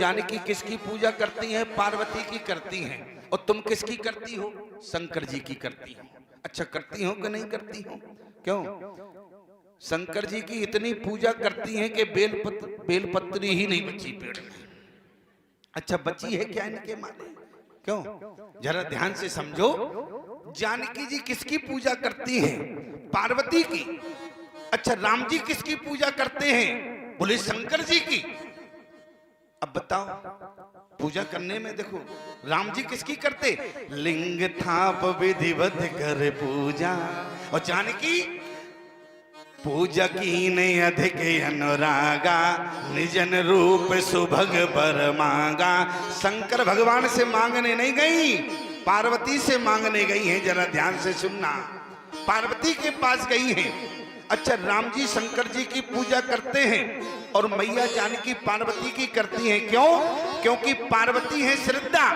जानकी किसकी पूजा करती हैं? पार्वती की करती हैं। और तुम किसकी करती हो? शंकर जी की करती हो। अच्छा, करती हो कि नहीं करती हो? क्यों? शंकर जी की इतनी पूजा करती हैं कि बेलपत्री ही नहीं बची पेड़ में। अच्छा, बची है क्या इनके माने? क्यों? जरा ध्यान से समझो। जानकी जी किसकी पूजा करती हैं? पार्वती की। अच्छा, राम जी किसकी पूजा करते हैं? बोले शंकर जी की। अब बताओ, पूजा करने में देखो, राम जी किसकी करते? लिंग थाप विधिवत कर पूजा। और जानकी पूजा कीने अधिक अनुरागा, निजन रूप सुभग पर मांगा। शंकर भगवान से मांगने नहीं गई, पार्वती से मांगने गई हैं। जरा ध्यान से सुनना, पार्वती के पास गई हैं। अच्छा, राम जी शंकर जी की पूजा करते हैं और मैया जानकी पार्वती की करती हैं। क्यों? क्योंकि पार्वती है श्रद्धा,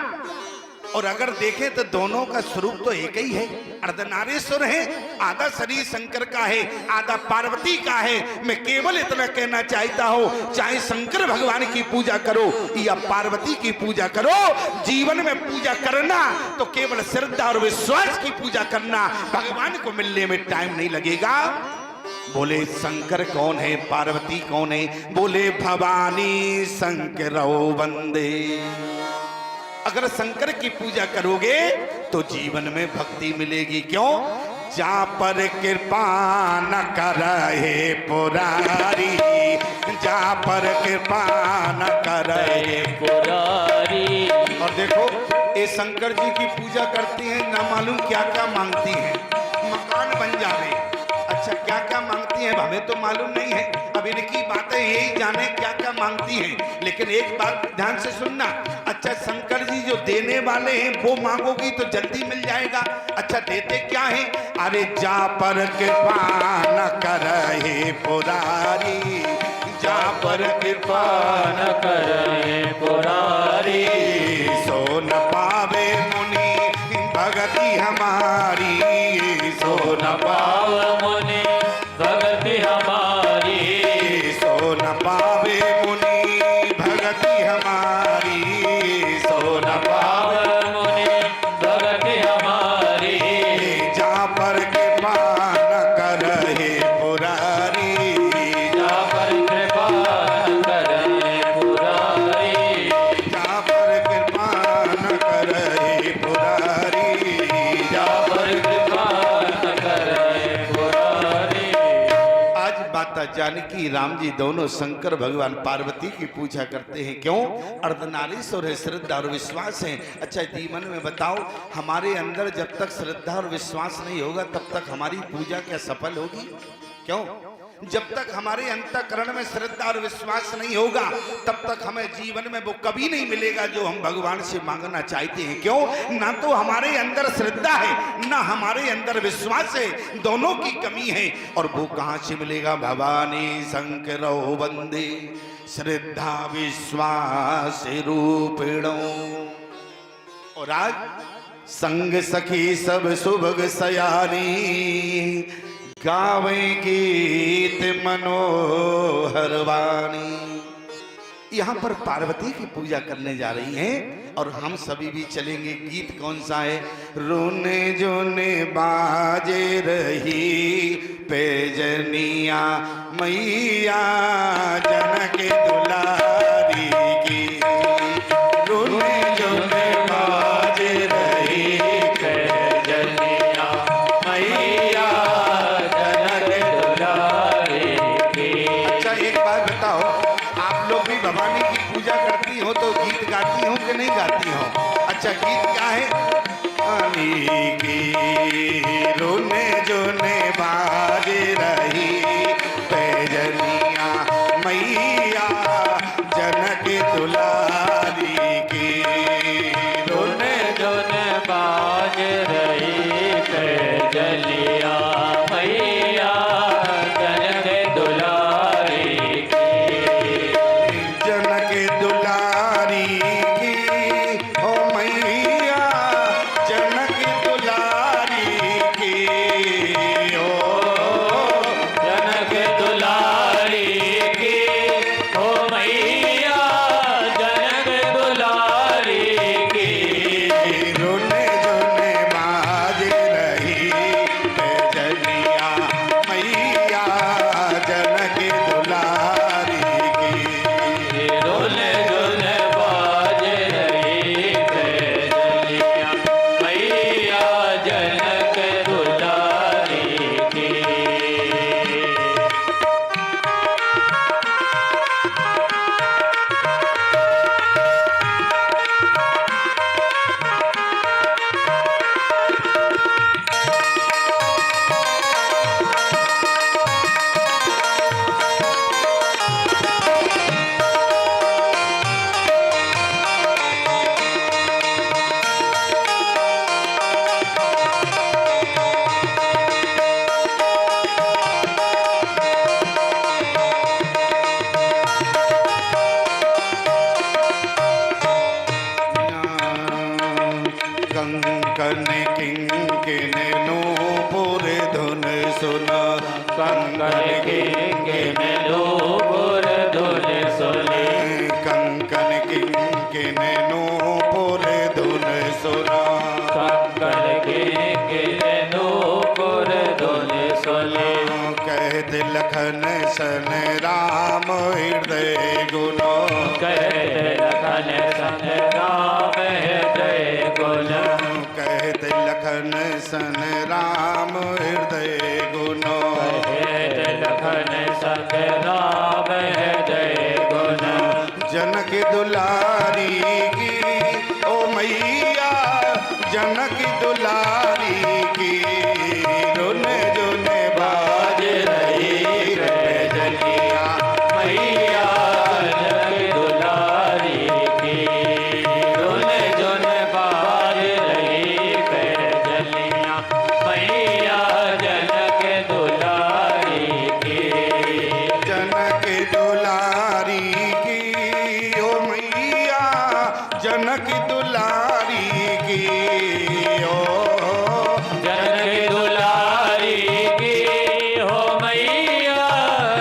और अगर देखें तो दोनों का स्वरूप तो एक ही है, अर्धनारीश्वर है। आधा शरीर शंकर का है, आधा पार्वती का है। मैं केवल इतना कहना चाहता हूं, चाहे शंकर भगवान की पूजा करो या पार्वती की पूजा करो, जीवन में पूजा करना तो केवल श्रद्धा और विश्वास की पूजा करना। भगवान को मिलने में टाइम नहीं लगेगा। बोले शंकर कौन है? पार्वती कौन है? बोले भवानी शंकरौ वंदे। अगर शंकर की पूजा करोगे तो जीवन में भक्ति मिलेगी। क्यों? जा पर कृपा न करे पुरारी, जा पर कृपा न करे पुरारी। और देखो, ये शंकर जी की पूजा करती हैं, ना मालूम क्या क्या मांगती हैं। मकान बन जावे, अच्छा क्या क्या मांगती हैं हमें तो मालूम नहीं है। अब इनकी बातें यही जाने क्या क्या मांगती हैं। लेकिन एक बात ध्यान से सुनना, अच्छा शंकर जी जो देने वाले हैं वो मांगोगी तो जल्दी मिल जाएगा। अच्छा, देते क्या है? अरे जा पर कृपा न करे पुरारी, जा पर कृपा न करे पुरारी। सो न पावे मुनि भगति हमारी, सो न पावे मुनि भगति हमारी, सो न पावे मुनि भगति हमारी, सो न पावे मुनि भगति हमारी। जा पर कृपा न करे पुरारी, जा पर कृपा न करे पुरारी, जा पर कृपा न करे पुरारी, जा पर कृपा न करे पुरारी। आज माता जानकी राम जी दोनों शंकर भगवान पार्वती की पूजा करते हैं। क्यों? अर्धनारीश्वर है, श्रद्धा और विश्वास है। अच्छा, जीवन में बताओ, हमारे अंदर जब तक श्रद्धा और विश्वास नहीं होगा तब तक हमारी पूजा क्या सफल होगी? क्यों? जब तक हमारे अंतःकरण में श्रद्धा और विश्वास नहीं होगा तब तक हमें जीवन में वो कभी नहीं मिलेगा जो हम भगवान से मांगना चाहते हैं। क्यों? ना तो हमारे अंदर श्रद्धा है, ना हमारे अंदर विश्वास है, दोनों की कमी है। और वो कहां से मिलेगा? भवानी शंकरौ वंदे श्रद्धा विश्वास रूपिणो। और आज संग सखी सब सुभग सयानी, गावे गीत मनोहर वाणी। यहाँ पर पार्वती की पूजा करने जा रही हैं और हम सभी भी चलेंगे। गीत कौन सा है? रोने जोने बाजे रही पैजनिया मैया जनक दुलारी की, रोने जोने बाजे रही पैजनिया मैया जनक दुलारी की। अच्छा, एक बात बताओ, आप लोग भी भवानी की पूजा करती हो तो गीत गाती हो कि नहीं गाती हो? अच्छा, गीत क्या है? की रोने जोने बाजे रही पैजनिया मैया जनक दुलारी की, रोने जोने बाजे रही पैजनिया मैया जनक दुलारी की, जनक दुलारी की। ओ मैया सन राम हृदय गुनो, कहते लखन सन राम हृदय गुनो, कहते लखन सन राम हृदय गुनो, कहते लखन सन राम हृदय गुनो। जनक दुलारी की ओ मैया, जनक दुलारी की रुन जुन बाज रही पैजनिया मैया जनक दुलारी की रुन जुन बाज रही पैजनिया, मैया जनक दुलारी की, जनक दुलारी की ओ मैया, जनक दुलारी की ओ, जनक दुलारी की हो मैया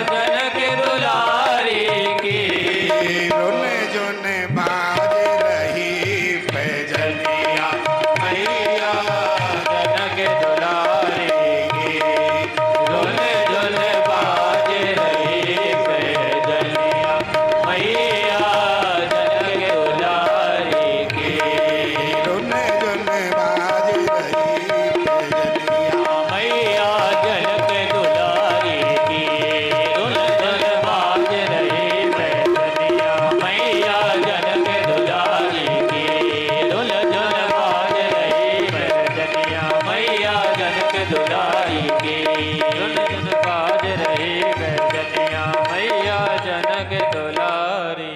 जनक दुलारी की, रुन जुन बाज रही पैजनिया मैया जनक दुलारी की रुन जुन बाज रही पैजनिया, मैया जनक दुलारी की, रुन जुन बाज रही पैजनिया मैया जनक दुलारी की रुन जुन बाज रही पैजनिया, मैया जनक दुलारी की रुन जुन बाज रही पैजनिया, मैया जनक दुलारी की रुन जुन बाज रही पैजनिया, मैया जनक दुलारी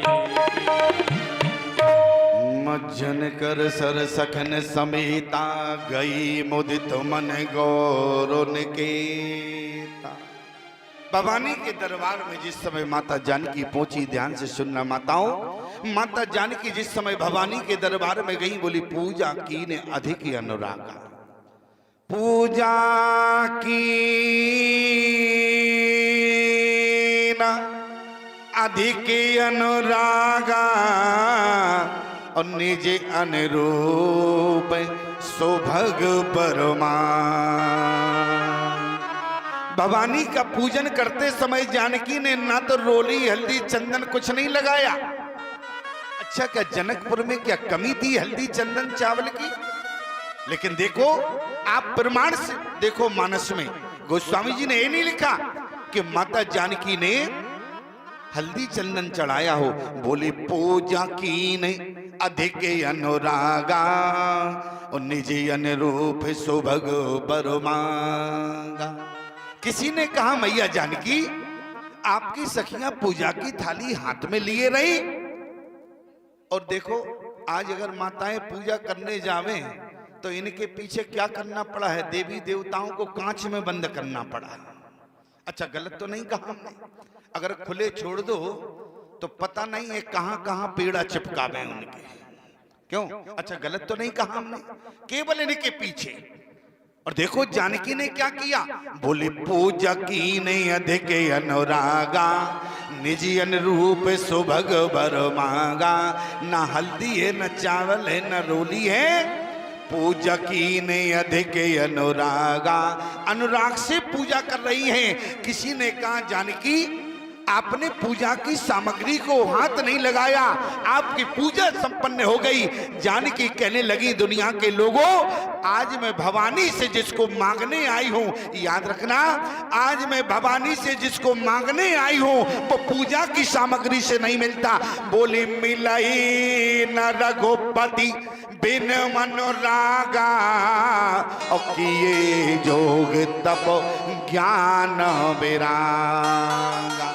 मज्जन कर सर सखन समेता, गई मुदित मन गौर निकेता। भवानी के दरबार में जिस समय माता जानकी पहुंची, ध्यान से सुनना माताओं, माता जानकी जिस समय भवानी के दरबार में गई, बोली पूजा की ने अधिक अनुरागा, पूजा की ना अधिक अनुरागा, और निज अनुरूप सौभग परमा। भवानी का पूजन करते समय जानकी ने ना तो रोली हल्दी चंदन कुछ नहीं लगाया। अच्छा, क्या जनकपुर में क्या कमी थी हल्दी चंदन चावल की? लेकिन देखो आप प्रमाण से देखो, मानस में गोस्वामी जी ने ये नहीं लिखा कि माता जानकी ने हल्दी चंदन चढ़ाया हो। बोली पूजा की ने अधिक अनुरागा, और निज अनुरूप सुभग बरमागा। किसी ने कहा मैया जानकी आपकी सखियां पूजा की थाली हाथ में लिए रही, और देखो आज अगर माताएं पूजा करने जावे तो इनके पीछे क्या करना पड़ा है, देवी देवताओं को कांच में बंद करना पड़ा है। अच्छा, गलत तो नहीं कहा हमने? अगर खुले छोड़ दो तो पता नहीं है कहां कहां पेड़ा चिपकावे उनके, क्यों? अच्छा, गलत तो नहीं कहा हमने? केवल इनके पीछे। और देखो जानकी ने क्या किया, बोली पूजा की ने अधिक अनुरागा, निज अनुरूप सुभग बर मांगा। ना हल्दी है न चावल है न रोली है, पूजा की ने अधिक अनुरागा। अनुराग से पूजा कर रही हैं। किसी ने कहा जानकी आपने पूजा की सामग्री को हाथ नहीं लगाया, आपकी पूजा संपन्न हो गई। जानकी कहने लगी दुनिया के लोगों, आज मैं भवानी से जिसको मांगने आई हूं, याद रखना, आज मैं भवानी से जिसको मांगने आई हूं वो पूजा की सामग्री से नहीं मिलता। बोली मिलई न रघुपति बिन मनोरागा, और किए जोग तप ज्ञान विरागा।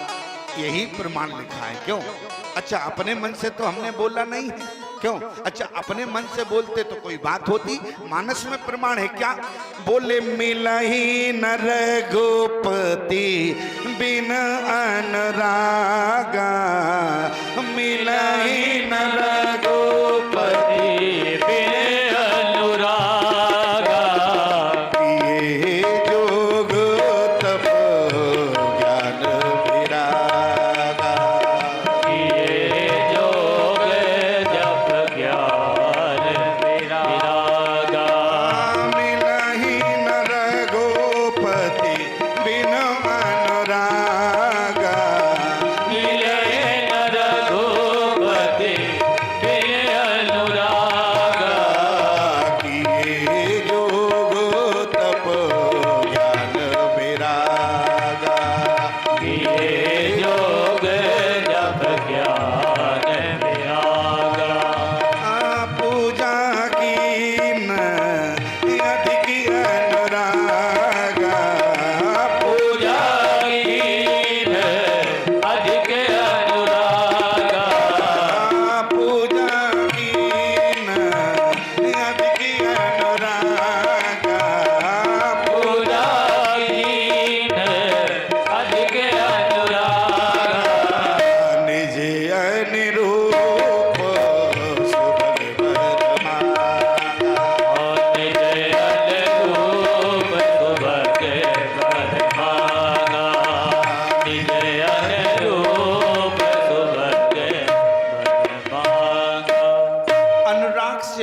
यही प्रमाण लिखा है। क्यों? अच्छा, अपने मन से तो हमने बोला नहीं है। क्यों? अच्छा, अपने मन से बोलते तो कोई बात होती। मानस में प्रमाण है क्या? बोले मिलही न रघुपति बिन अनुरागा, मिलही न रघुपति बिन अनुरागा, किए जोग तप ज्ञान विरागा। किए जोग जप ज्ञान विरागा, मिलही न रघुपति बिन अनुरागा,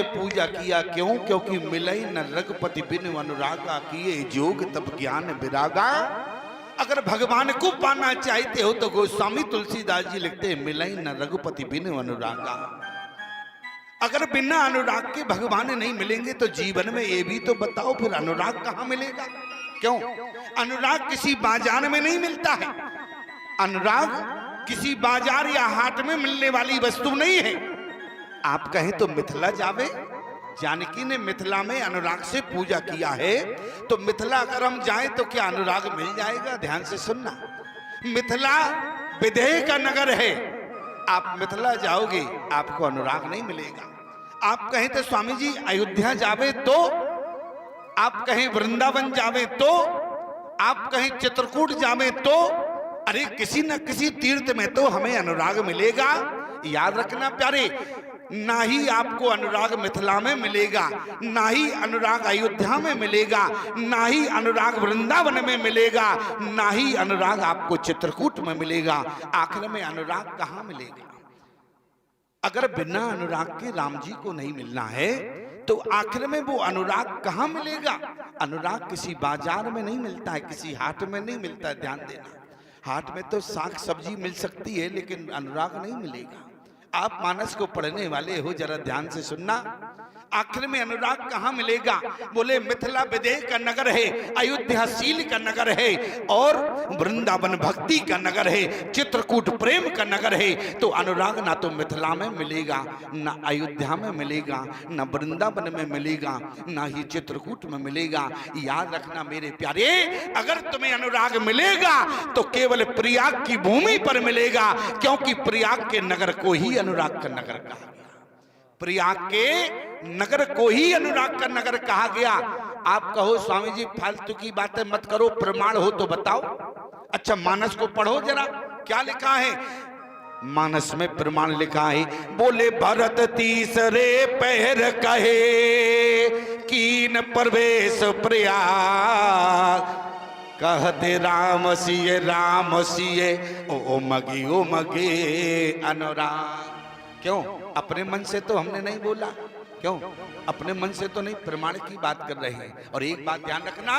से पूजा किया, क्यों? क्योंकि मिलई न रघुपति बिनु अनुरागा, किए जोग तब ज्ञान विरागा। अगर भगवान को पाना चाहते हो तो गोस्वामी तुलसीदास जी लिखते हैं, मिलई न रघुपति बिनु अनुरागा। अगर बिना अनुराग के भगवान नहीं मिलेंगे तो जीवन में ये भी तो बताओ फिर अनुराग कहां मिलेगा? क्यों? अनुराग किसी बाजार में नहीं मिलता है। अनुराग किसी बाजार या हाट में मिलने वाली वस्तु नहीं है। आप कहें तो मिथिला जावे, जानकी ने मिथिला में अनुराग से पूजा किया है, तो मिथिला अगर हम जाएं तो क्या अनुराग मिल जाएगा? ध्यान से सुनना, मिथिला विदेह का नगर है। आप मिथिला जाओगे आपको अनुराग नहीं मिलेगा। आप कहें तो स्वामी जी अयोध्या जावे तो, आप कहें वृंदावन जावे तो, आप कहें चित्रकूट जावे तो, अरे किसी न किसी तीर्थ में तो हमें अनुराग मिलेगा। याद रखना प्यारे, ना ही आपको अनुराग मिथिला में मिलेगा, ना ही अनुराग अयोध्या में मिलेगा, ना ही अनुराग वृंदावन में मिलेगा, ना ही अनुराग आपको चित्रकूट में मिलेगा। आखिर में अनुराग कहाँ मिलेगा? अगर बिना अनुराग के राम जी को नहीं मिलना है तो आखिर में वो अनुराग कहाँ मिलेगा? अनुराग किसी बाजार में नहीं मिलता है, किसी हाट में नहीं मिलता है। ध्यान देना, हाट में तो साग सब्जी मिल सकती है लेकिन अनुराग नहीं मिलेगा। आप मानस को पढ़ने वाले हो, जरा ध्यान से सुनना। आखिर में अनुराग कहाँ मिलेगा? बोले मिथिला विदेह का नगर है, अयोध्या शील का नगर है, और वृंदावन भक्ति का नगर है, चित्रकूट प्रेम का नगर है। तो अनुराग ना तो मिथिला में मिलेगा, ना अयोध्या में मिलेगा, ना वृंदावन में मिलेगा, ना ही चित्रकूट में मिलेगा। याद रखना मेरे प्यारे, अगर तुम्हें अनुराग मिलेगा तो केवल प्रयाग की भूमि पर मिलेगा, क्योंकि प्रयाग के नगर को ही अनुराग का नगर कहा गया। प्रयाग के नगर को ही अनुराग का नगर कहा गया। आप कहो स्वामी जी फालतू की बातें मत करो, प्रमाण हो तो बताओ। अच्छा मानस को पढ़ो जरा, क्या लिखा है मानस में? प्रमाण लिखा है, बोले भरत तीसरे पहर कहे, कीन प्रवेश प्रयाग, कहते राम सिए ओ मगे अनुराग। क्यों? अपने मन से तो हमने नहीं बोला। क्यों? अपने मन से तो नहीं, प्रमाण की बात कर रहे हैं। और एक बात ध्यान रखना,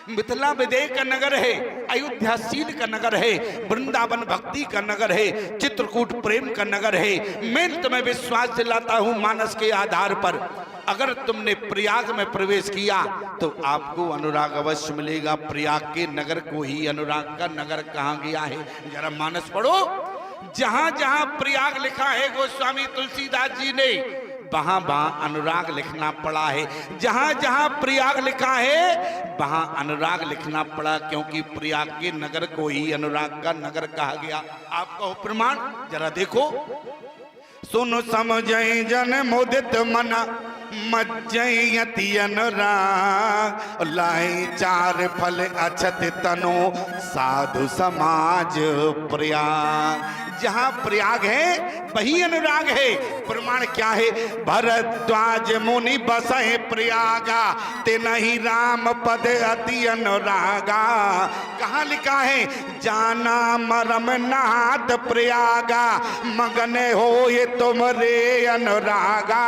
मिथिला विदेह का नगर है, अयोध्या शील का नगर है, वृंदावन भक्ति का नगर है, चित्रकूट प्रेम का नगर है। मैं तुम्हें विश्वास दिलाता हूं मानस के आधार पर, अगर तुमने प्रयाग में प्रवेश किया तो आपको अनुराग अवश्य मिलेगा। प्रयाग के नगर को ही अनुराग का नगर कहा गया है। जरा मानस पढ़ो, जहां जहां प्रयाग लिखा है गोस्वामी तुलसीदास जी ने, वहां वहां अनुराग लिखना पड़ा है। जहां जहां प्रयाग लिखा है वहां अनुराग लिखना पड़ा, क्योंकि प्रयाग के नगर को ही अनुराग का नगर कहा गया। आपका प्रमाण जरा देखो, सुन समझई जन मुदित मना, मज्जयति अनुराग, लाई चार फल अछत तनो, साधु समाज प्रयाग। जहां प्रयाग है वही अनुराग है। प्रमाण क्या है? भरद्वाज मुनि बसै प्रयागा, ते नहीं राम पद अति अनुरागा। कहाँ लिखा है? जाना मरम नाथ प्रयागा, मगन हो ये तुमरे अनुरागा।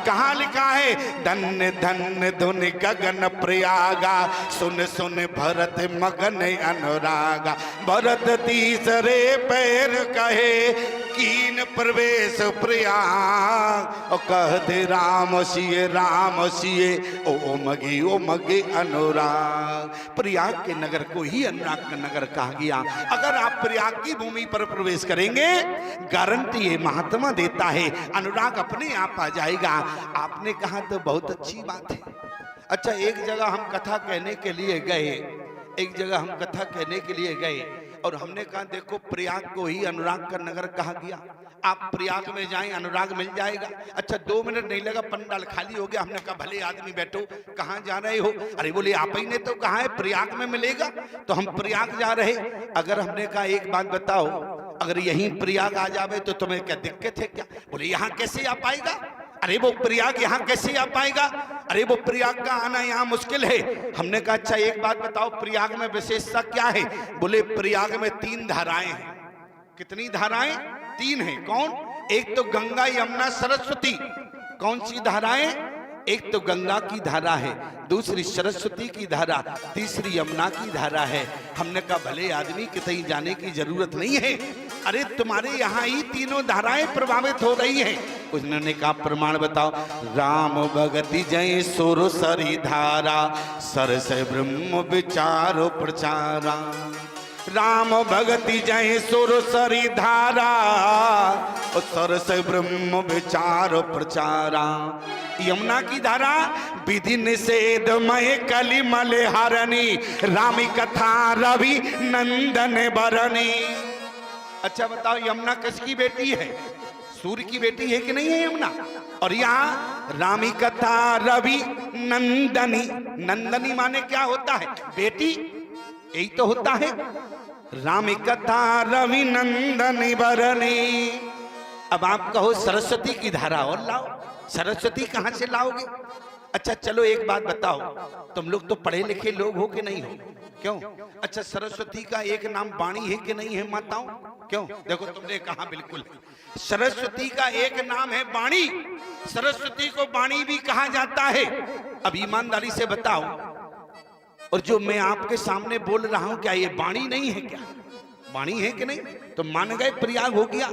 कहाँ लिखा है? धन्य धन्य धुन गगन प्रयागा, सुन सुन भरत मगन अनुरागा। भरत तीसरे पैर कहे, कीन प्रवेश प्रयाग, और कहते राम सिए ओ मगे अनुराग। प्रयाग के नगर को ही अनुराग का नगर कहा गया। अगर आप प्रयाग की भूमि पर प्रवेश करेंगे, गारंटी है, महात्मा देता है, अनुराग अपने आप आ जाएगा। आपने कहा तो बहुत अच्छी बात है। अच्छा, एक जगह हम कथा कहने के लिए गए, और हमने कहा देखो प्रयाग को ही अनुराग का नगर कहा गया, आप प्रयाग में जाएं अनुराग मिल जाएगा। अच्छा 2 मिनट नहीं लगा, पंडाल खाली हो गया। हमने कहा भले आदमी बैठो, कहाँ जा रहे हो? अरे बोले आप ही ने तो कहा है प्रयाग में मिलेगा, तो हम प्रयाग जा रहे। अगर हमने कहा एक बात बताओ, अगर यहीं प्रयाग आ जावे तो तुम्हें क्या दिक्कत है क्या? बोले यहाँ कैसे आ पाएगा? अरे वो प्रयाग यहाँ कैसे आ पाएगा? अरे वो प्रयाग का आना यहाँ मुश्किल है। हमने कहा अच्छा एक बात बताओ, प्रयाग में विशेषता क्या है? बोले प्रयाग में 3 धाराएं हैं। कितनी धाराएं? 3 हैं। कौन? एक तो गंगा यमुना सरस्वती। कौन सी धाराएं? एक तो गंगा की धारा है, दूसरी सरस्वती की धारा, तीसरी यमुना की धारा है। हमने कहा भले आदमी कहीं जाने की जरूरत नहीं है, अरे तुम्हारे यहाँ ही तीनों धाराएं प्रभावित हो रही हैं। उन्होंने कहा प्रमाण बताओ। राम भगति जय सुर सरी धारा, सरस ब्रह्म विचारो प्रचारा। राम भगति जय सुर सरी धारा, सरस ब्रह्म विचार प्रचारा। यमुना की धारा विधि निषेध मय कलि मले हरणी, रामी कथा रवि नंदन बरनी। अच्छा बताओ यमुना किसकी बेटी है? सूर्य की बेटी है कि नहीं है यमुना? और यहाँ रामी कथा रवि नंदनी, नंदनी माने क्या होता है? बेटी, यही तो होता है। रामी कथा रवि नंदनी बरनी। अब आप कहो सरस्वती की धारा और लाओ, सरस्वती कहां से लाओगे? अच्छा चलो एक बात बताओ, तुम लोग तो पढ़े लिखे लोग हो कि नहीं हो? क्यों? अच्छा सरस्वती का एक नाम वाणी है कि नहीं है माताओं? क्यों? देखो तुमने कहा बिल्कुल, सरस्वती का एक नाम है वाणी। सरस्वती को वाणी भी कहा जाता है। अब ईमानदारी से बताओ, और जो मैं आपके सामने बोल रहा हूं क्या ये वाणी नहीं है? क्या वाणी है कि नहीं? तो मान गए प्रयाग हो गया।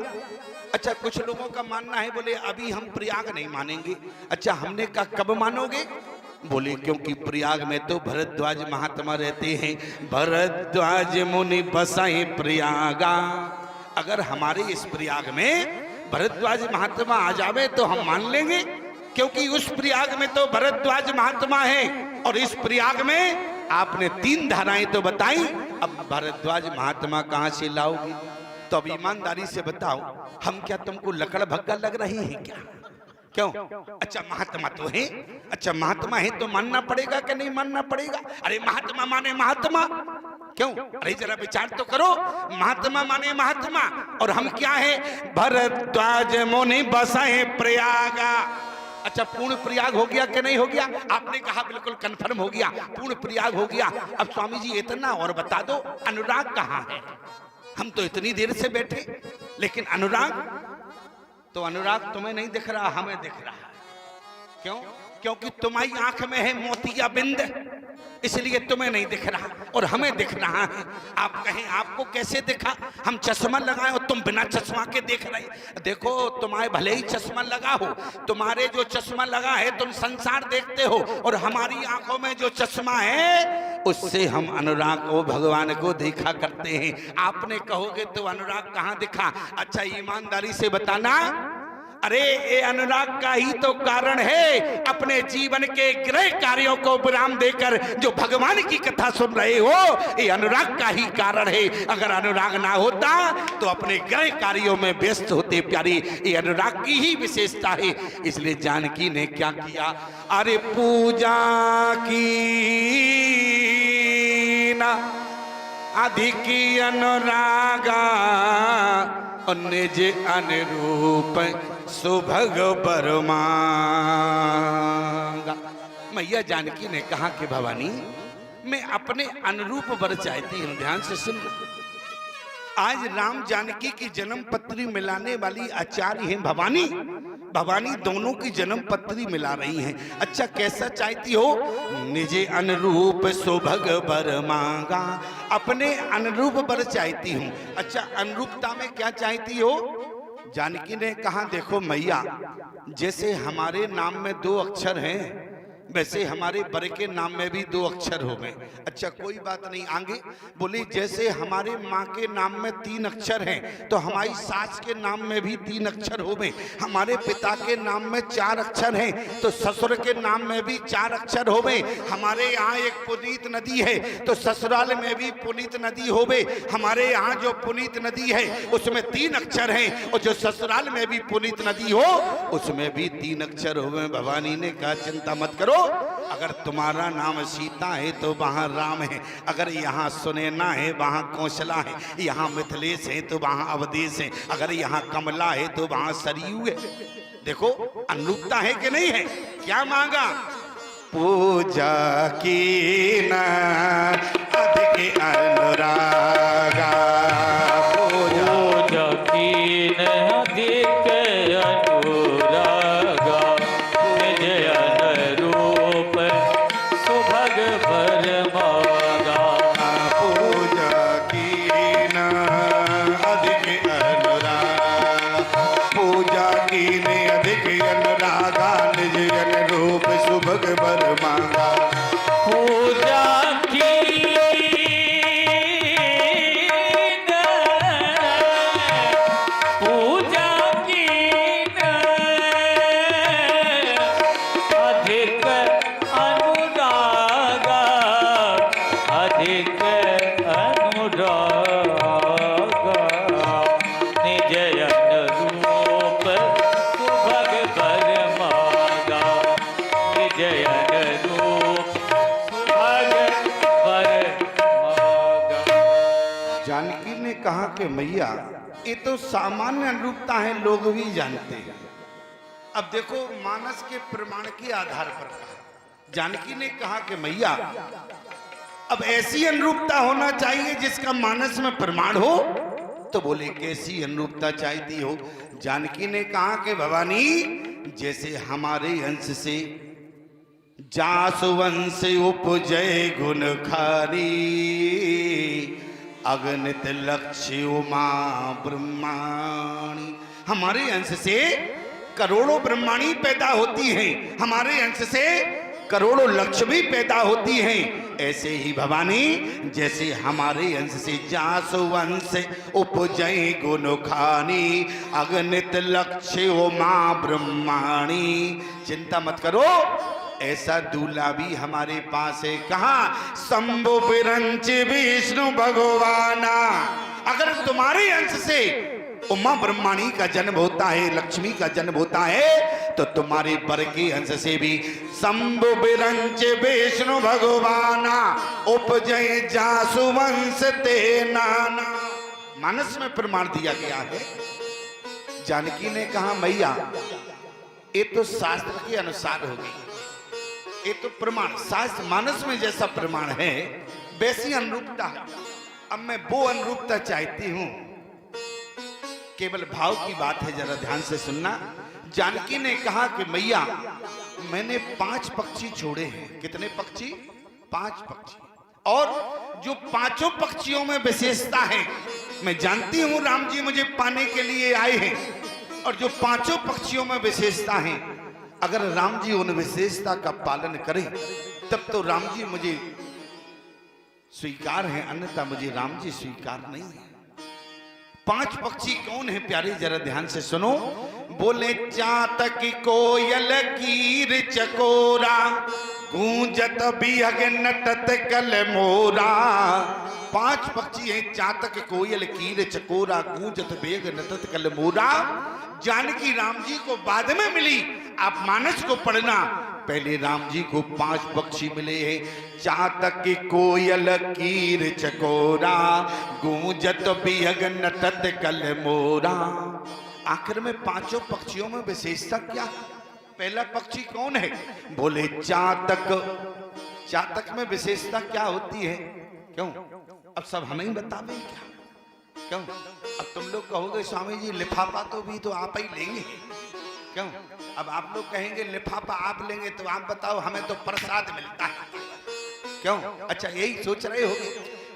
अच्छा कुछ लोगों का मानना है, बोले अभी हम प्रयाग नहीं मानेंगे। अच्छा हमने कहा कब मानोगे? बोले क्योंकि प्रयाग में तो भरद्वाज महात्मा रहते हैं। भरद्वाज मुनि बसाए प्रयागा। अगर हमारे इस प्रयाग में भरद्वाज महात्मा आ जावे तो हम मान लेंगे, क्योंकि उस प्रयाग में तो भरद्वाज महात्मा है। और इस प्रयाग में आपने 3 धाराएं तो बताई, अब भरद्वाज महात्मा कहां से लाओगे? तो अब ईमानदारी से बताओ, हम क्या तुमको लकड़ भग्गा लग रही हैं क्या? क्यों? अच्छा महात्मा तो है, अच्छा महात्मा है तो मानना पड़ेगा कि नहीं मानना पड़ेगा? अरे महात्मा माने महात्मा, क्यों? अरे जरा विचार तो करो, महात्मा माने महात्मा, और हम क्या है? भरद्वाज मुनि बसाए प्रयागा। अच्छा पूर्ण प्रयाग हो गया कि नहीं हो गया? आपने कहा बिल्कुल कंफर्म हो गया, पूर्ण प्रयाग हो गया। अब स्वामी जी इतना और बता दो, अनुराग कहाँ है? हम तो इतनी देर से बैठे, लेकिन अनुराग, तो अनुराग तुम्हें नहीं दिख रहा, हमें दिख रहा है। क्यों? क्योंकि तुम्हारी आंख में है मोतिया बिंद, इसलिए तुम्हें नहीं दिख रहा और हमें दिख रहा है। आप कहें आपको कैसे दिखा? हम चश्मा लगाए और तुम बिना चश्मा के देख रहे। देखो तुम्हारे भले ही चश्मा लगा हो, तुम्हारे जो चश्मा लगा है तुम संसार देखते हो, और हमारी आंखों में जो चश्मा है उससे हम अनुराग को, भगवान को देखा करते हैं। आपने कहोगे तो अनुराग कहाँ दिखा? अच्छा ईमानदारी से बताना, अरे ये अनुराग का ही तो कारण है। अपने जीवन के गृह कार्यों को विराम देकर जो भगवान की कथा सुन रहे हो, ये अनुराग का ही कारण है। अगर अनुराग ना होता तो अपने गृह कार्यों में व्यस्त होते। प्यारी, ये अनुराग की ही विशेषता है। इसलिए जानकी ने क्या किया? अरे पूजा की ना अधिक अनुरागा, निज अनुरूप सुभग बर मांगा। मैया जानकी ने कहा कि भवानी मैं अपने अनुरूप वर चाहती हूं। ध्यान से सुन, आज राम जानकी की जन्म पत्री मिलाने वाली आचार्य हैं भवानी। भवानी दोनों की जन्म पत्री मिला रही हैं। अच्छा कैसा चाहती हो? निजे अनुरूप सुभग बर मांगा, अपने अनुरूप बर चाहती हूँ। अच्छा अनुरूपता में क्या चाहती हो? जानकी ने कहा देखो मैया, जैसे हमारे नाम में 2 अक्षर हैं, वैसे हमारे बर के नाम में भी 2 अक्षर हो गए। अच्छा कोई बात नहीं। आगे बोली जैसे हमारे माँ के नाम में 3 अक्षर हैं, तो हमारी सास के नाम में भी 3 अक्षर हो गए। हमारे पिता के नाम में 4 अक्षर हैं, तो ससुर के नाम में भी 4 अक्षर हो गए। हमारे यहाँ एक पुनीत नदी है, तो ससुराल में भी पुनीत नदी हो गए। हमारे यहाँ जो पुनीत नदी है उसमें 3 अक्षर हैं, और जो ससुराल में भी पुनीत नदी हो उसमें भी 3 अक्षर हो गए। भवानी ने कहा चिंता मत करो, अगर तुम्हारा नाम सीता है तो वहां राम है, अगर यहाँ सुनैना है वहां कौशला है, यहाँ मिथिलेश है तो वहां अवधेश है, अगर यहाँ कमला है तो वहां सरयू है। देखो अनुरूपता है कि नहीं है? क्या मांगा? पूजा की न अधिक अनुरागा, पूजा की न अधिक अनुरागा, मैया ये तो सामान्य अनुरूपता है, लोग भी जानते हैं। अब देखो मानस के प्रमाण के आधार पर कहा। जानकी ने कहा कि मैया अब ऐसी अनुरूपता होना चाहिए जिसका मानस में प्रमाण हो। तो बोले कैसी अनुरूपता चाहती हो? जानकी ने कहा कि भवानी जैसे हमारे अंश से जासुवंश उपजय गुण खारी, अगणित लक्ष्य उमा ब्रह्माणी। हमारे अंश से करोड़ों ब्रह्माणी पैदा होती हैं, हमारे अंश से करोड़ों लक्ष्मी पैदा होती हैं। ऐसे ही भवानी जैसे हमारे अंश से जासुवंश उपजय गुण खानी, अगणित लक्ष्य उमा ब्रह्माणी। चिंता मत करो, ऐसा दूल्हा भी हमारे पास है। कहा शंभु विरंच विष्णु भगवाना। अगर तुम्हारे अंश से उमा ब्रह्माणी का जन्म होता है, लक्ष्मी का जन्म होता है, तो तुम्हारे बर के अंश से भी शंभु विरंच विष्णु भगवाना, उपजय जासुवंश ते नाना। मानस में प्रमाण दिया गया है। जानकी ने कहा मैया ये तो शास्त्र के अनुसार होगी, ये तो प्रमाण शास्त्र मानस में जैसा प्रमाण है वैसी अनुरूपता है। अब मैं वो अनुरूपता चाहती हूं, केवल भाव की बात है, जरा ध्यान से सुनना। जानकी ने कहा कि मैया मैंने 5 पक्षी छोड़े हैं। कितने पक्षी? 5 पक्षी। और जो 5 पक्षियों में विशेषता है, मैं जानती हूं राम जी मुझे पाने के लिए आए हैं, और जो 5 पक्षियों में विशेषता है, अगर राम जी उन विशेषता का पालन करें तब तो राम जी मुझे स्वीकार है, अन्यथा मुझे राम जी स्वीकार नहीं है। 5 पक्षी कौन है प्यारे? जरा ध्यान से सुनो। बोले चातक कोयल कीर चकोरा, गूंजत बिहग नटत कल मोरा। 5 पक्षी हैं, चातक कोयल कीर चकोरा, गूंजत बिहग नटत कल मोरा। जानकी राम जी को बाद में मिली, आप मानस को पढ़ना। पहले राम जी को 5 पक्षी मिले हैं। चातक कोयल कीर चकोरा, गूंजत बिहग नटत कल मोरा। आखिर में 5 पक्षियों में विशेषता क्या है? पहला पक्षी कौन है? बोले चातक। चातक में विशेषता क्या होती है? क्यों अब सब हमें ही बतावे क्या? क्यों अब तुम लोग कहोगे स्वामी जी लिफाफा तो भी तो आप ही लेंगे। क्यों अब आप लोग कहेंगे लिफाफा आप लेंगे, तो आप बताओ हमें तो प्रसाद मिलता है। क्यों? अच्छा यही सोच रहे होगे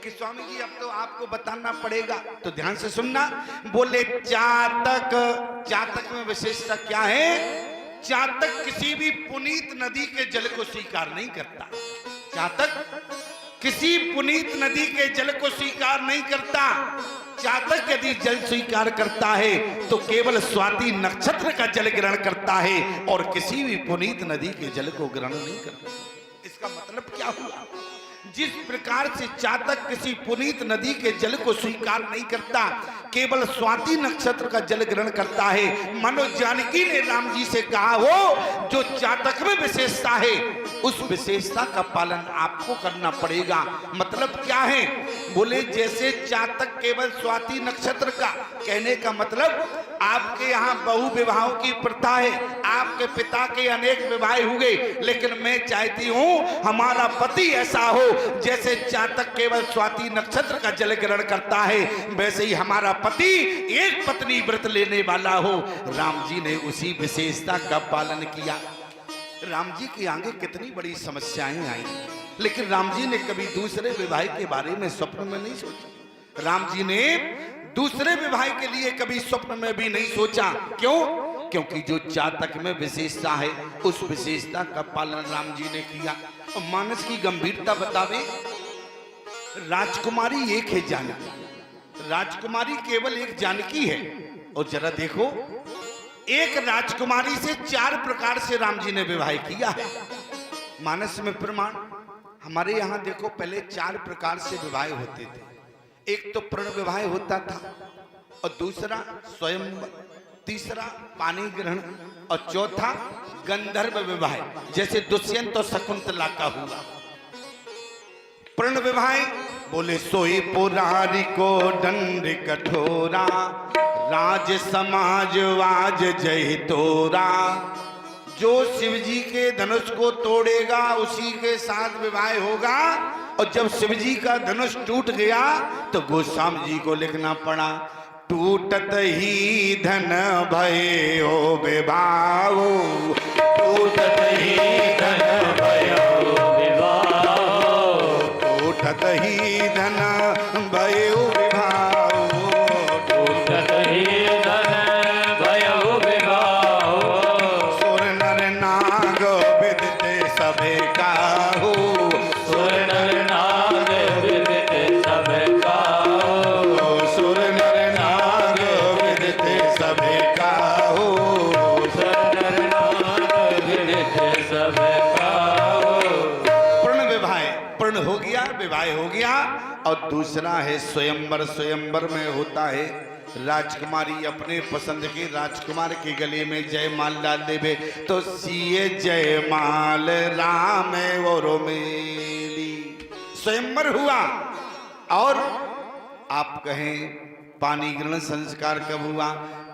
कि स्वामी जी अब तो आपको बताना पड़ेगा, तो ध्यान से सुनना। बोले चातक। चातक में विशेषता क्या है? चातक किसी भी पुनीत नदी के जल को स्वीकार नहीं करता। चातक किसी पुनीत नदी के जल को स्वीकार नहीं करता। चातक यदि जल स्वीकार करता है तो केवल स्वाति नक्षत्र का जल ग्रहण करता है, और किसी भी पुनीत नदी के जल को ग्रहण नहीं करता। इसका मतलब क्या हुआ? जिस प्रकार से चातक किसी पुनीत नदी के जल को स्वीकार नहीं करता, केवल स्वाति नक्षत्र का जल ग्रहण करता है, मनो जानकी ने राम जी से कहा हो जो चातक में विशेषता है उस विशेषता का पालन आपको करना पड़ेगा। मतलब क्या है? बोले जैसे चातक केवल स्वाति नक्षत्र का, कहने का मतलब आपके यहाँ बहु विवाहों की प्रथा है, आपके पिता के अनेक विवाह हुए, लेकिन मैं चाहती हूँ हमारा पति ऐसा हो जैसे चातक केवल स्वाति नक्षत्र का जल ग्रहण करता है, वैसे ही हमारा पति एक पत्नी व्रत लेने वाला हो। राम जी ने उसी विशेषता का पालन किया। राम जी के आगे कितनी बड़ी समस्याएं आई, लेकिन राम जी ने कभी दूसरे विवाह के बारे में स्वप्न में नहीं सोचा। राम जी ने दूसरे विवाह के लिए कभी स्वप्न में भी नहीं सोचा। क्यों? क्योंकि जो चातक में विशेषता है उस विशेषता का पालन राम जी ने किया। और मानस की गंभीरता बतावे, राजकुमारी एक है जानकी, राजकुमारी केवल एक जानकी है। और जरा देखो, एक राजकुमारी से 4 प्रकार से राम जी ने विवाह किया है। मानस में प्रमाण हमारे यहाँ देखो, पहले 4 प्रकार से विवाह होते थे। एक तो प्रण विवाह होता था, और दूसरा स्वयंवर, तीसरा पानी ग्रहण, और चौथा गंधर्व विवाह, जैसे दुष्यंत और शकुंतला का हुआ। प्रण विवाह बोले सोई पुरारी को दंड कठोरा, राज समाज वाज जय तोरा। जो शिव जी के धनुष को तोड़ेगा उसी के साथ विवाह होगा। और जब शिव जी का धनुष टूट गया तो गोस्वामी जी को लिखना पड़ा, टूटत ही धन भयो विवाह, टूटत ही धन भयो विवाह, टूटत ही धन भयो विवाह, टूटत ही धन भयो विवाह। सुर नर नाग विदिते सबे काहू, सुर नर नाग विदित सब काहू, सुर नर नाग विदिते सबे काहू। सुर नर नाग विदित सब काहू। पूर्ण विवाह, पूर्ण हो गया, विवाह हो गया। और दूसरा है स्वयंवर। स्वयंवर में होता है राजकुमारी अपने पसंद के राजकुमार के गले में जयमाल डाल देवे तो सीए जयमाल राम और मेरी। स्वयंवर हुआ। और आप कहें पानी ग्रहण संस्कार कब हुआ?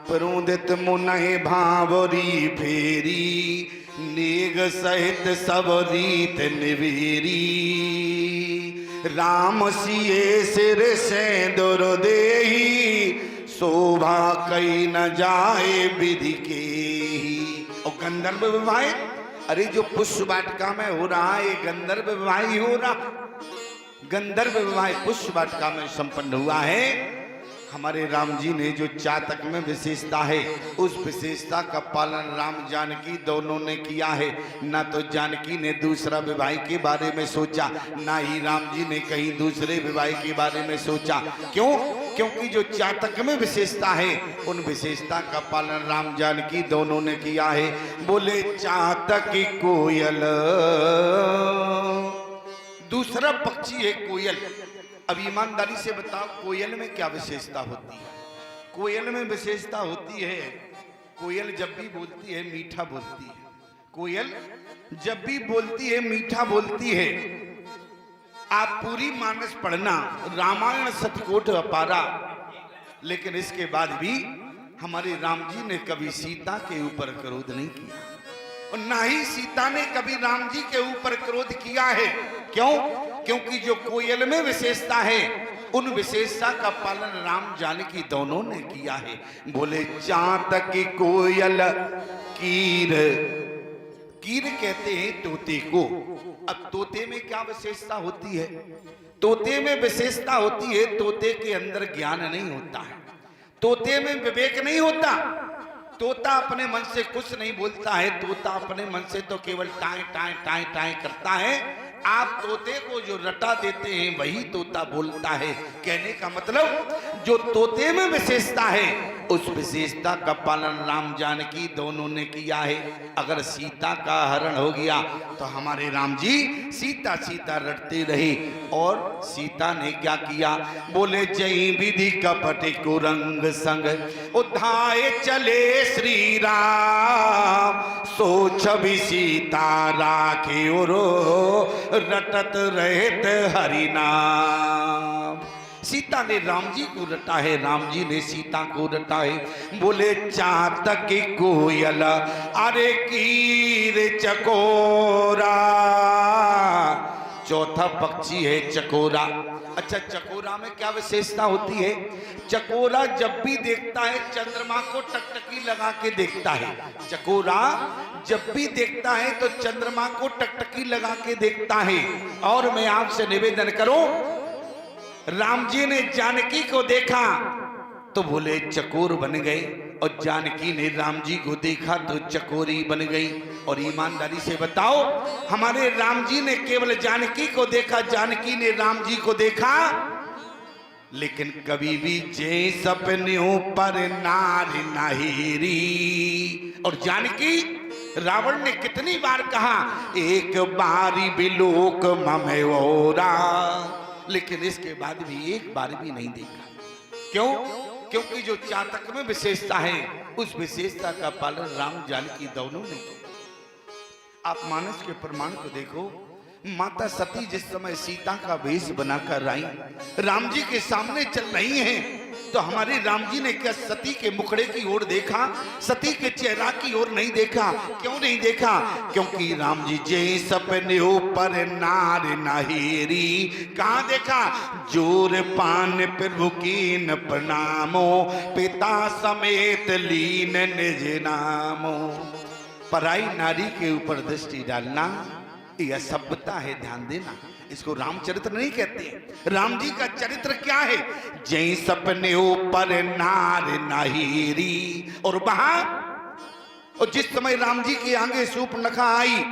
प्रोदित मुनहि भावरी फेरी, नेग सहित सब रीत निवेरी। राम सिए सिर सेंदुर देही, शोभा कई न जाए विधि के ही। और गंधर्व विवाह, अरे जो पुष्प वाटिका में हो रहा है ये गंधर्व विवाह ही हो रहा। गंधर्व विवाह पुष्प वाटिका में संपन्न हुआ है। हमारे राम जी ने जो चातक में विशेषता है उस विशेषता का पालन राम जानकी दोनों ने किया है। ना तो जानकी ने दूसरा विवाह के बारे में सोचा, ना ही राम जी ने कहीं दूसरे विवाह के बारे में सोचा। क्यों? क्योंकि जो चातक में विशेषता है उन विशेषता का पालन राम जानकी दोनों ने किया है। बोले चातक कोयल, दूसरा पक्षी है कोयल। अब ईमानदारी से बताओ कोयल में क्या विशेषता होती है? कोयल में विशेषता होती है, कोयल जब भी बोलती है मीठा बोलती है। कोयल जब भी बोलती है मीठा बोलती है। आप पूरी मानस पढ़ना, रामायण सतकोट अपारा। लेकिन इसके बाद भी हमारे राम जी ने कभी सीता के ऊपर क्रोध नहीं किया और ना ही सीता ने कभी राम जी के ऊपर क्रोध किया है। क्यों? क्योंकि जो कोयल में विशेषता है उन विशेषता का पालन राम जानकी दोनों ने किया है। बोले चातक कोयल कीर, कीर कहते हैं तोते को। अब तोते में क्या विशेषता होती है? तोते में विशेषता होती है तोते के अंदर ज्ञान नहीं होता है, तोते में विवेक नहीं होता। तोता अपने मन से कुछ नहीं बोलता है, तोता अपने मन से तो केवल टाएं टाएं टाएं टाएं करता है। आप तोते को जो रटा देते हैं वही तोता बोलता है। कहने का मतलब जो तोते में विशेषता है उस विशेषता का पालन राम जानकी दोनों ने किया है। अगर सीता का हरण हो गया तो हमारे राम जी सीता सीता रटते रहे। और सीता ने क्या किया? बोले जय विधि कपट कुरंग संग, उधाए चले श्री राम। सोच भी सीता राखे उरो, रटत रहत हरि नाम। सीता ने राम जी को रटा है, राम जी ने सीता को रटा है। बोले चातक कोयल, अरे कीर चकोरा। चौथा पक्षी है चकोरा। अच्छा, चकोरा में क्या विशेषता होती है? चकोरा जब भी देखता है चंद्रमा को टकटकी लगा के देखता है। चकोरा जब भी देखता है तो चंद्रमा को टकटकी लगा के देखता है। और मैं आपसे निवेदन करूं, राम जी ने जानकी को देखा तो बोले चकोर बन गए, और जानकी ने राम जी को देखा तो चकोरी बन गई। और ईमानदारी से बताओ, हमारे राम जी ने केवल जानकी को देखा, जानकी ने राम जी को देखा, लेकिन कभी भी जे सपने पर नारी नाहिरी। और जानकी, रावण ने कितनी बार कहा एक बारी बिलोक ममेरा, लेकिन इसके बाद भी एक बार भी नहीं देखा। क्यों? क्योंकि जो चातक में विशेषता है उस विशेषता का पालन राम जानकी दोनों ने किया। आप मानस के प्रमाण को देखो, माता सती जिस समय सीता का वेश बनाकर आई, राम जी के सामने चल रही हैं, तो हमारे राम जी ने क्या सती के मुखड़े की ओर देखा, सती के चेहरा की ओर नहीं देखा? क्यों नहीं देखा? क्योंकि राम जी जे सपने ऊपर नार नाहेरी, कहाँ देखा? जोर पान प्रभु कीन प्रणामो, पिता समेत लीन निज नामो। पराई नारी के ऊपर दृष्टि डालना यह सभ्यता है, ध्यान देना। इसको रामचरित्र नहीं कहते। राम जी का चरित्र क्या है? जय सपने ऊपर नार नाहिरी। और वहां, और जिस समय राम जी के आगे शूर्पणखा आई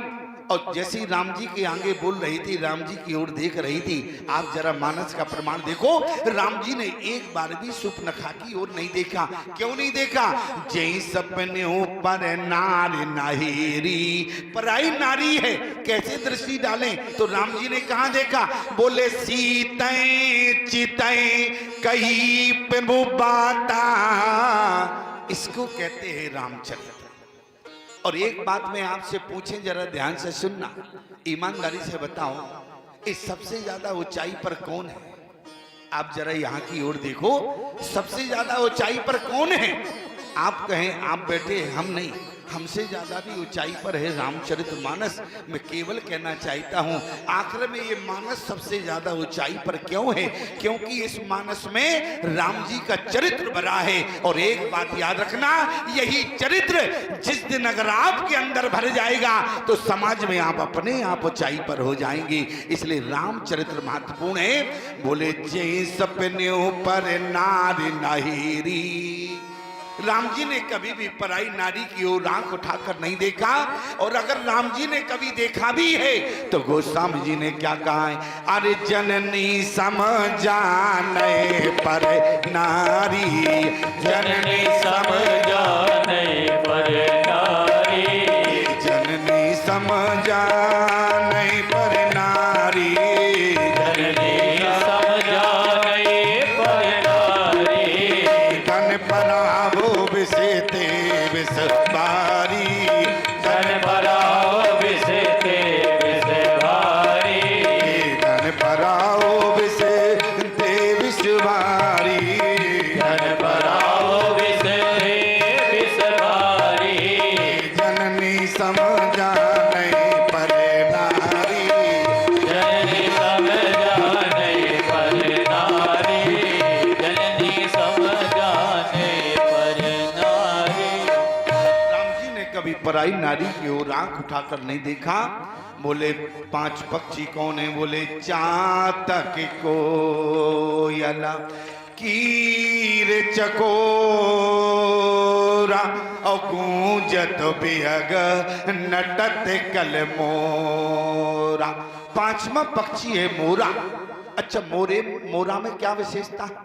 और जैसी राम जी के आगे बोल रही थी, राम जी की ओर देख रही थी, आप जरा मानस का प्रमाण देखो, राम जी ने एक बार भी शूर्पणखा की ओर नहीं देखा। क्यों नहीं देखा? जय सपने ऊपर नार नाहिरी, पराई नारी है, कैसे दृष्टि डालें? तो राम जी ने कहां देखा? बोले सीतैं चितैं कही प्रभु बाता। इसको कहते हैं रामचरित्र। और एक बात मैं आपसे पूछें, जरा ध्यान से सुनना, ईमानदारी से बताओ, इस सबसे ज्यादा ऊंचाई पर कौन है? आप जरा यहाँ की ओर देखो, सबसे ज्यादा ऊंचाई पर कौन है? आप कहें आप बैठे, हम नहीं, हमसे ज्यादा भी ऊंचाई पर है रामचरितमानस। मैं केवल कहना चाहता हूं, आखिर में ये मानस सबसे ज्यादा ऊंचाई पर क्यों है? क्योंकि इस मानस में राम जी का चरित्र भरा है। और एक बात याद रखना, यही चरित्र जिस दिन अगर आपके अंदर भर जाएगा तो समाज में आप अपने आप ऊंचाई पर हो जाएंगे। इसलिए रामचरित्र महत्वपूर्ण है। बोले जय सपने ऊपर नार नाहिरी। राम जी ने कभी भी पराई नारी की ओर आंख उठाकर नहीं देखा। और अगर राम जी ने कभी देखा भी है तो गोस्वामी जी ने क्या कहा है? अरे जननी समझाने पर नारी, जननी समझाने पर नारी, जननी समझाने पर नारी, जननी समझाने पर नारी, धन पराभो विषेते विष भारी, धन पराओ विषेते विष भारी, धन पराओ विषेते विष भारी, धन पराओ विषेते विष भारी, जननी समझाने पर नारी, जननी समझाने पर नारी, जननी समझाने पर नारी। राम जी ने कभी पराई नारी की ओर आंख उठाकर नहीं देखा। बोले पांच पक्षी कौन है? बोले चातक कोयला, कीर चकोरा और गूंजत बिहग नटत कल मोरा। पांचवा पक्षी है मोरा। अच्छा, मोरा में क्या विशेषता है?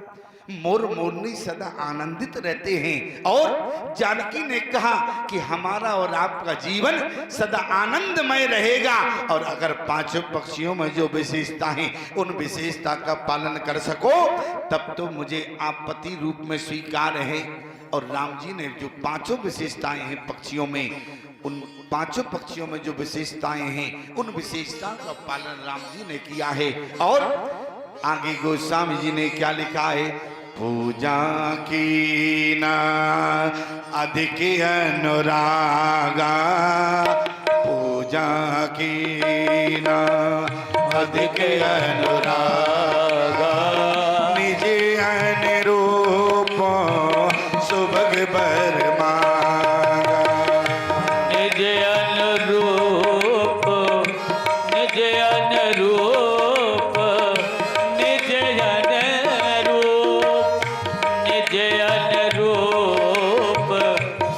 मोर मोरनी सदा आनंदित रहते हैं। और जानकी ने कहा कि हमारा और आपका जीवन सदा आनंदमय रहेगा। और अगर पांचों पक्षियों में जो विशेषता है उन विशेषता का पालन कर सको तब तो मुझे आप पति रूप में स्वीकार है। और राम जी ने जो पांचों विशेषताएं हैं पक्षियों में, उन पांचों पक्षियों में जो विशेषताएं हैं उन विशेषताओं का पालन राम जी ने किया है। और आगे गोस्वामी जी ने क्या लिखा है? पूजा की ना अधिक अनुरागा, पूजा की ना अधिक अनुरागा, निज अनुरूप सुभग बर मांगा, निज अनुरूप, निज अनुरूप, निज अनुरूप, निज अनुरूप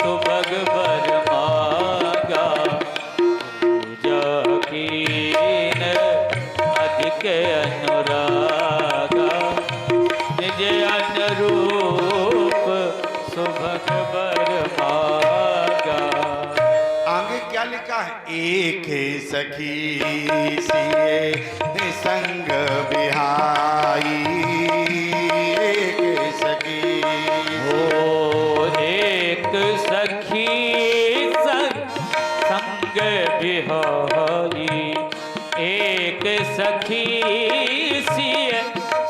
सुभग बर मांगा, पूजा कीन अधिक अनुरागा, निज अनुरूप सुभग बर मांगा। आगे क्या लिखा है? एक सखी सिए संग बिहाई, एक सखी हो एक सखी संग बिहाई, एक सखी सिय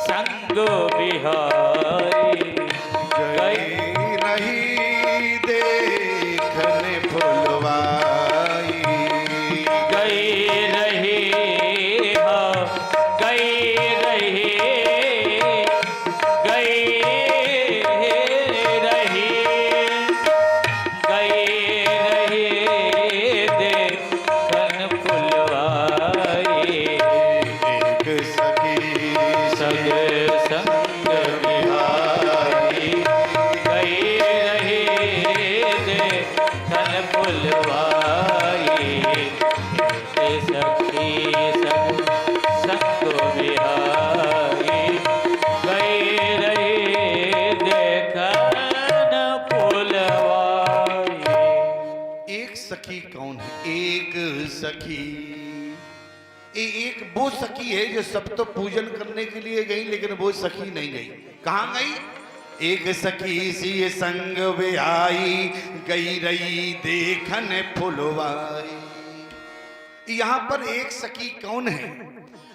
संग बिहारी गई रही देखने फुलवाई, गई रही हाँ गई रही गई रही गई रही देखन फुलवाई एक सखी सग संग बिहारी गई रही देखन फुलवाई ए सखी संग संग बिहारी गई रही देखन फुलवाई। एक सखी कौन है? एक सखी, एक वो सखी है जो सब तो पूजन करने के लिए गई, लेकिन वो सखी नहीं गई। कहाँ गई? एक सखी सी संग वे आई, गई रही देखन फुलवाई। यहाँ पर एक सखी कौन है?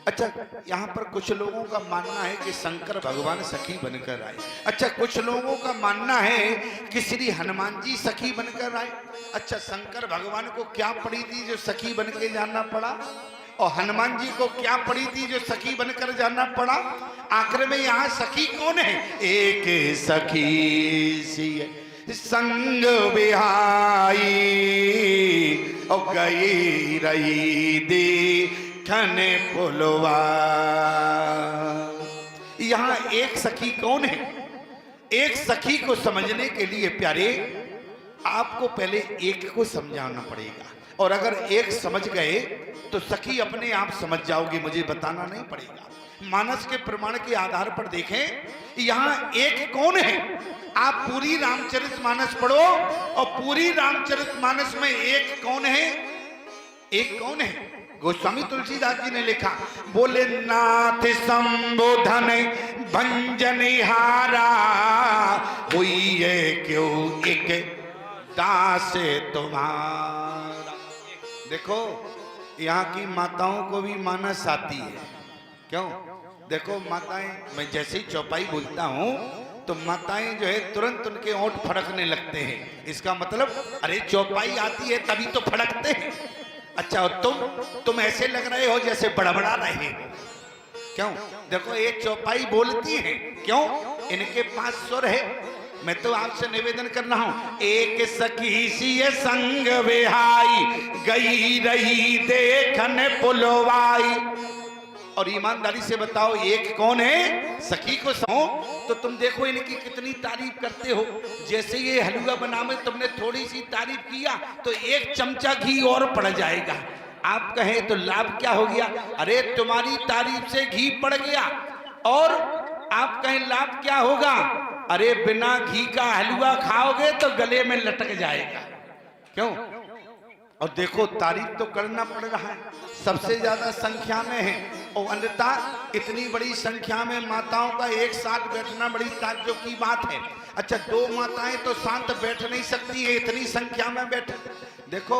अच्छा, यहाँ पर कुछ लोगों का मानना है कि शंकर भगवान सखी बनकर आए। अच्छा, कुछ लोगों का मानना है कि श्री हनुमान जी सखी बनकर आए। अच्छा, शंकर भगवान को क्या पड़ी थी जो सखी बनकर जाना पड़ा, और हनुमान जी को क्या पड़ी थी जो सखी बनकर जाना पड़ा? आखिर में यहाँ सखी कौन है? एक सखी सी संग बिहाई, और गई रही देखन फुलवा। यहाँ एक सखी कौन है? एक सखी को समझने के लिए प्यारे आपको पहले एक को समझाना पड़ेगा, और अगर एक समझ गए तो सखी अपने आप समझ जाओगे, मुझे बताना नहीं पड़ेगा। मानस के प्रमाण के आधार पर देखें यहाँ एक कौन है। आप पूरी रामचरितमानस पढ़ो और पूरी रामचरितमानस में एक कौन है? एक कौन है? गोस्वामी तुलसीदास जी ने लिखा, बोले नाथ संबोधन भंजनिहारा, हुई है क्यों एक दास तुम्हारा। देखो यहाँ की माताओं को भी मानस आती है, क्यों? देखो माताएं, मैं जैसे ही चौपाई बोलता हूँ तो माताएं जो है तुरंत उनके ओंठ फड़कने लगते हैं। इसका मतलब अरे चौपाई आती है तभी तो फड़कते हैं। अच्छा, और तुम ऐसे लग रहे हो जैसे बड़बड़ा रहे हो, क्यों? देखो ये चौपाई बोलती है, क्यों? इनके पास सुर है। मैं तो आपसे निवेदन कर रहा हूं, एक सखी सी संग विहाई, गई रही देखन पुलवाई। और ईमानदारी से बताओ एक कौन है? सखी को समो तो तुम देखो इनकी कितनी तारीफ करते हो। जैसे ये हलवा बना में तुमने थोड़ी सी तारीफ किया तो एक चमचा घी और पड़ जाएगा। आप कहें तो लाभ क्या हो गया? अरे तुम्हारी तारीफ से घी पड़ गया। और आप कहें लाभ क्या होगा? अरे बिना घी का हलवा खाओगे तो गले में लटक जाएगा, क्यों? और देखो तारीफ तो करना पड़ रहा है, सबसे ज्यादा संख्या में है, और अन्यथा इतनी बड़ी संख्या में माताओं का एक साथ बैठना बड़ी ताज्जुब की बात है। अच्छा, दो माताएं तो शांत बैठ नहीं सकती है, इतनी संख्या में बैठ। देखो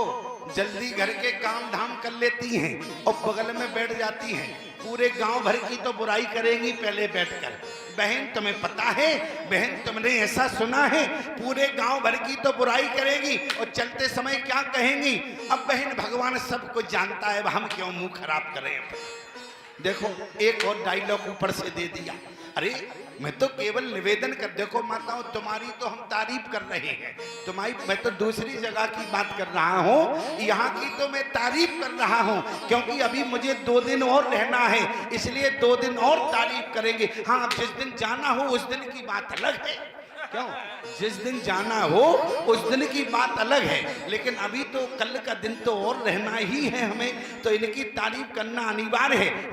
जल्दी घर के काम धाम कर लेती हैं और बगल में बैठ जाती हैं, पूरे गांव भर की तो बुराई करेंगी पहले बैठकर। बहन तुम्हें पता है, बहन तुमने ऐसा सुना है, पूरे गांव भर की तो बुराई करेगी और चलते समय क्या कहेंगी? अब बहन भगवान सब कुछ जानता है, हम क्यों मुंह खराब करें? देखो एक और डायलॉग ऊपर से दे दिया। अरे मैं तो केवल निवेदन कर, देखो माताओं तुम्हारी तो हम तारीफ कर रहे हैं, तुम्हारी मैं तो दूसरी जगह की बात कर रहा हूँ, यहाँ की तो मैं तारीफ कर रहा हूँ, क्योंकि अभी मुझे 2 दिन और रहना है, इसलिए 2 दिन और तारीफ करेंगे। हाँ, अब जिस दिन जाना हो उस दिन की बात अलग है, क्यों? जिस दिन जाना हो उस दिन की बात अलग है, लेकिन अभी तो कल का दिन तो और रहना ही है हमें, तो इनकी तारीफ करना अनिवार्य है।